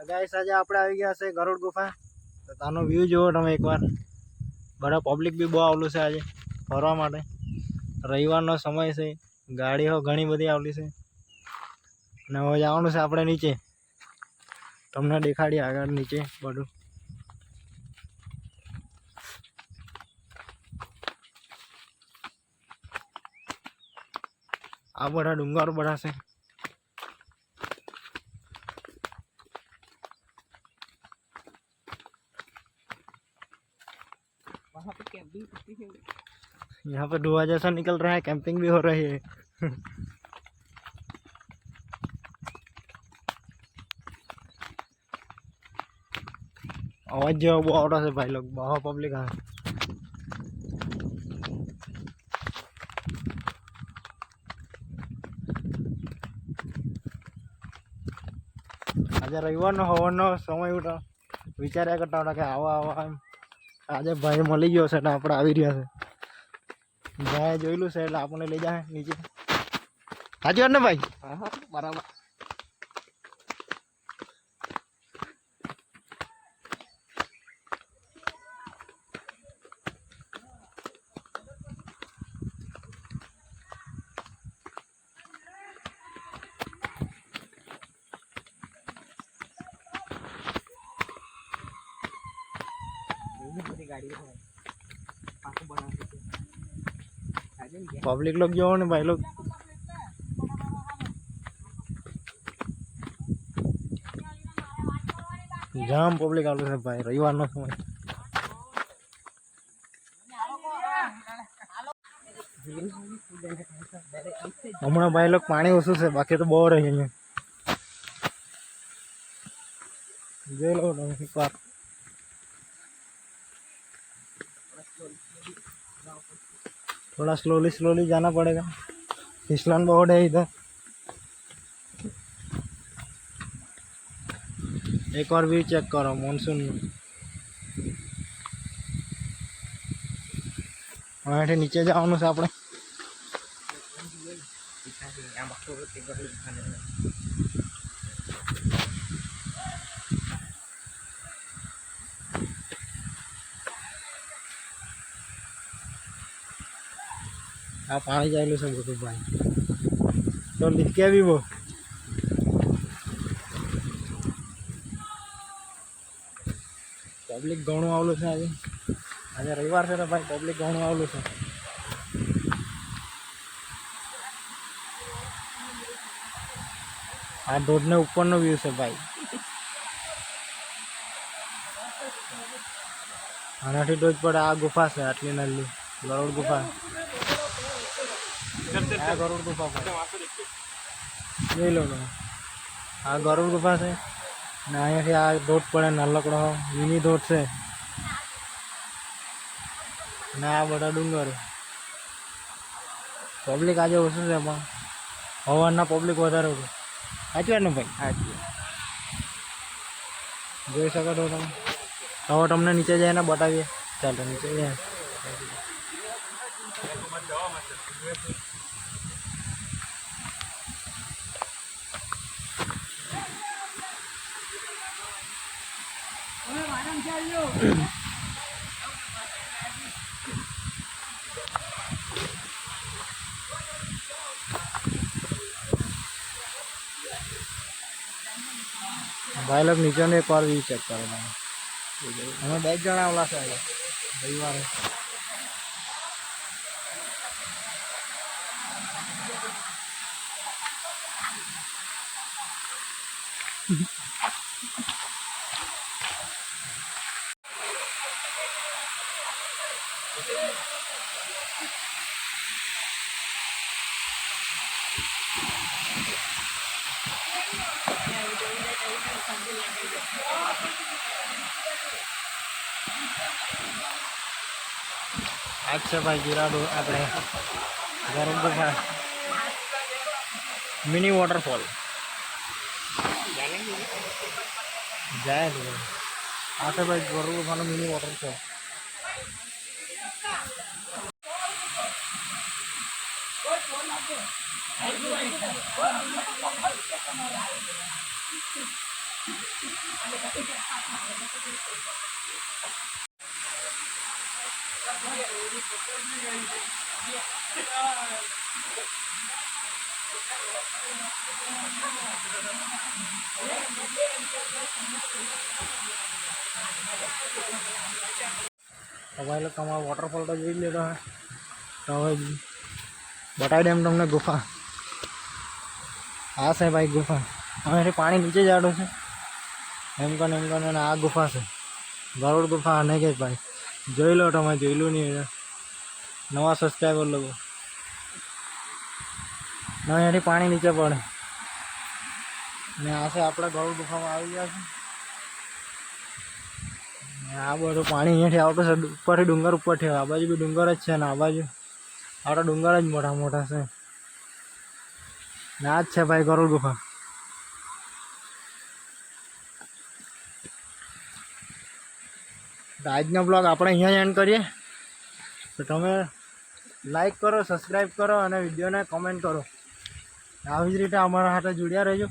Guys आज આપણે આવી ગયા છે ગરુડ ગુફા। તો તાનો વ્યૂ જોવો તમે એકવાર। બડા પબ્લિક બી બહુ આવેલું છે આજે ફરવા માટે। રવિવારનો સમય છે, ગાડીઓ ઘણી બધી આવેલી છે અને હવે જવાનું છે આપણે નીચે। તમને દેખાડી આગળ નીચે બધું। આ બધા ડુંગર બધા છે। वहाँ पे कैंपिंग करती है। यहाँ पे धुआं जैसा निकल रहा है, कैंपिंग भी हो रही है। आवाज जो वो आ रहा है भाई लोग, बहुत पब्लिक है। आज रविवार नो हवानो समय उठो विचार्या करता था कि आवा आवा आज भाई मળી ગયો છે એટલે આપણે આવી રહ્યા છે। ભાઈ જોઈલું છે એટલે આપણને લઈ જાય નીચે। હાજી વાત ને ભાઈ? हाँ हाँ बराबर। गाड़ी है आपको बना देते हैं। पब्लिक लोग जो ने भाई लोग जाम पब्लिक आलू है भाई रविवार नो समय। हमणा भाई लोग पानी ओछું છે बाकी तो બહુ રહી है। જોઈ લો તમે એકવાર। थोड़ा स्लोली स्लोली जाना पड़ेगा, फिसलन बहुत है इधर। एक और व्यू चेक करो मॉनसून में। वहाँ नीचे जाओ से આપણે आ पानी जायलू से બધું ભાઈ। तो लिख के भी वो पब्लिक घणું આવેલું છે આજે। આજે રવિવાર છે તો ભાઈ પબ્લિક ઘણું આવેલું છે। આ ધોધને ઉપરનો વ્યૂ છે ભાઈ। આનાથી ધોધ પર આ ગુફા છે આટલી નાની ગરુડ ગુફા। આ ગરુડ ગુફા જોઈ લો તમે। આ ગરુડ ગુફા છે ને અહીંયાથી આ ધોધ પડે નાનકડો મિની ધોધ છે ને આ બધા ડુંગર। પબ્લિક આજે ઓછું છે પણ હવારના પબ્લિક વધારે છે। સાચી વાત ને ભાઈ? સાચી। જોઈ શકો છો તમે। હવે તમને નીચે જઈને બતાવીએ। ચાલો નીચે જાય। भाई लोग नीचे ने एक और व्यू चेक करो हमें 2 जણા आवला છે રવિવારે। अच्छा भाई जीराडो अपने गरुड गुफा मिनी वॉटरफॉल जाए तो आते भाई गरुड गुफा मिनी वॉटरफॉल। તો ભાઈ લોકો તમારો વોટરફોલ તો જોઈ લીધો હે. તો હવે બતાવી દે એમ તમને ગુફા. આ છે ભાઈ ગુફા. અહીંથી પાણી નીચે જાડું છે એમ કરીને અને આ ગુફા છે ગરુડ ગુફા. અને કે ભાઈ જોઈ લો, તમે જોયેલું નહીં, નવા સબસ્ક્રાઈબર લોકો. અહીંયાથી પાણી નીચે પડે ને આ છે આપણે ગરુડ ગુફામાં આવી ગયા છે. આ બધું પાણી અહીંયાથી આવતું છે ઉપરથી, ડુંગર ઉપરથી. આ બાજુ બી ડુંગર જ છે ને આ બાજુ આપણા ડુંગર જ મોટા મોટા છે ને આ જ છે ભાઈ ગરુડ ગુફા. તો આજનો બ્લોગ આપણે અહીંયા એન્ડ કરીએ. તો તમે લાઈક કરો, સબસ્ક્રાઈબ કરો અને વિડીયોને કમેન્ટ કરો. આવી જ રીતે અમારા સાથે જોડ્યા રહેજો.